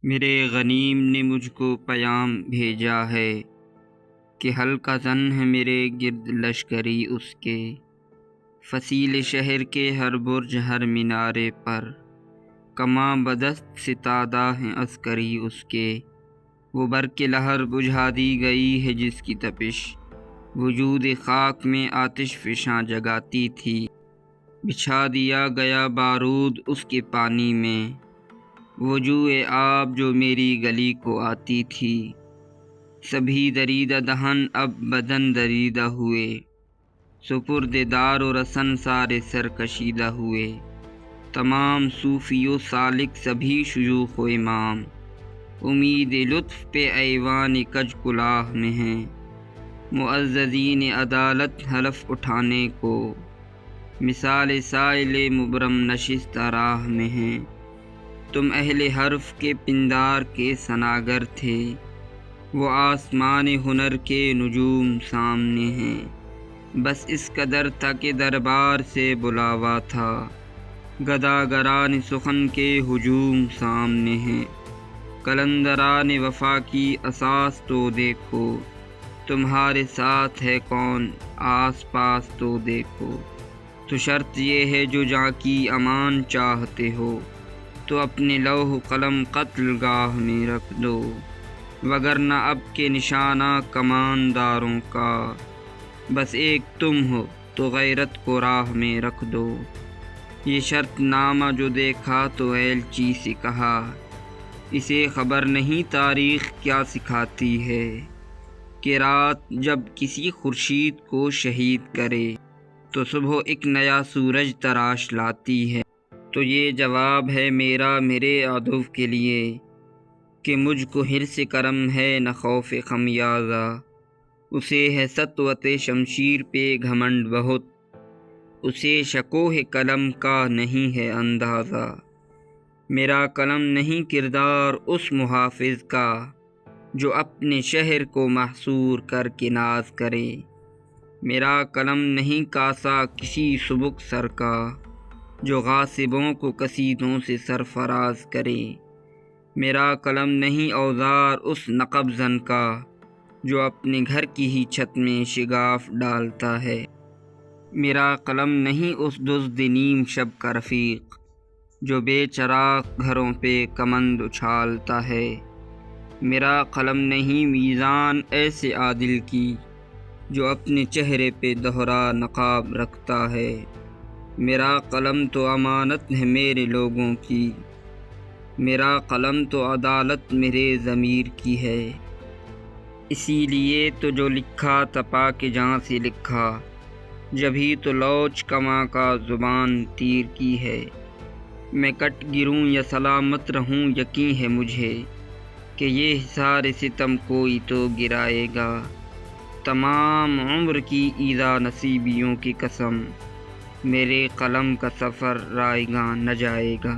میرے غنیم نے مجھ کو پیام بھیجا ہے کہ ہلکا زن ہے میرے گرد لشکری اس کے، فصیل شہر کے ہر برج ہر مینارے پر کماں بدست ستادہ ہیں عسکری اس کے۔ وہ برق لہر بجھا دی گئی ہے جس کی تپش وجود خاک میں آتش فشاں جگاتی تھی، بچھا دیا گیا بارود اس کے پانی میں وجوہ آب جو میری گلی کو آتی تھی۔ سبھی دریدہ دہن اب بدن دریدہ ہوئے، سپرد دار و رسن سارے سر کشیدہ ہوئے، تمام صوفی و سالک سبھی شیوخ و امام امید لطف پہ ایوان کج کلاه میں ہیں، معززین عدالت حلف اٹھانے کو مثال سائل مبرم نشست راہ میں ہیں۔ تم اہل حرف کے پندار کے ثناگر تھے، وہ آسمان ہنر کے نجوم سامنے ہیں، بس اس قدر تھا کہ دربار سے بلاوا تھا، گداگران سخن کے ہجوم سامنے ہیں۔ قلندران وفا کی اساس تو دیکھو، تمہارے ساتھ ہے کون آس پاس تو دیکھو، تو شرط یہ ہے جو جاں کی امان چاہتے ہو تو اپنے لوح قلم قتل گاہ میں رکھ دو، وگرنہ اب کے نشانہ کمانداروں کا بس ایک تم ہو تو غیرت کو راہ میں رکھ دو۔ یہ شرط نامہ جو دیکھا تو ایلچی سے کہا، اسے خبر نہیں تاریخ کیا سکھاتی ہے کہ رات جب کسی خورشید کو شہید کرے تو صبح ایک نیا سورج تراش لاتی ہے۔ تو یہ جواب ہے میرا میرے عدو کے لیے کہ مجھ کو حرص کرم ہے نہ خوف خمیازہ، اسے ہے سطوت شمشیر پہ گھمنڈ بہت، اسے شکوہ قلم کا نہیں ہے اندازہ۔ میرا قلم نہیں کردار اس محافظ کا جو اپنے شہر کو محصور کر کے ناز کرے، میرا قلم نہیں کاسہ کسی سبک سر کا جو غاصبوں کو قصیدوں سے سرفراز کرے، میرا قلم نہیں اوزار اس نقب زن کا جو اپنے گھر کی ہی چھت میں شگاف ڈالتا ہے، میرا قلم نہیں اس دزد نیم شب کا رفیق جو بے چراغ گھروں پہ کمند اچھالتا ہے، میرا قلم نہیں میزان ایسے عادل کی جو اپنے چہرے پہ دوہرا نقاب رکھتا ہے، میرا قلم تو امانت ہے میرے لوگوں کی، میرا قلم تو عدالت میرے ضمیر کی ہے، اسی لیے تو جو لکھا تپا کے جاں سے لکھا، جبھی تو لوچ کماں کا زبان تیر کی ہے۔ میں کٹ گروں یا سلامت رہوں یقین ہے مجھے کہ یہ حصار ستم کوئی تو گرائے گا، تمام عمر کی ایذا نصیبیوں کی قسم، میرے قلم کا سفر رائیگاں نہ جائے گا۔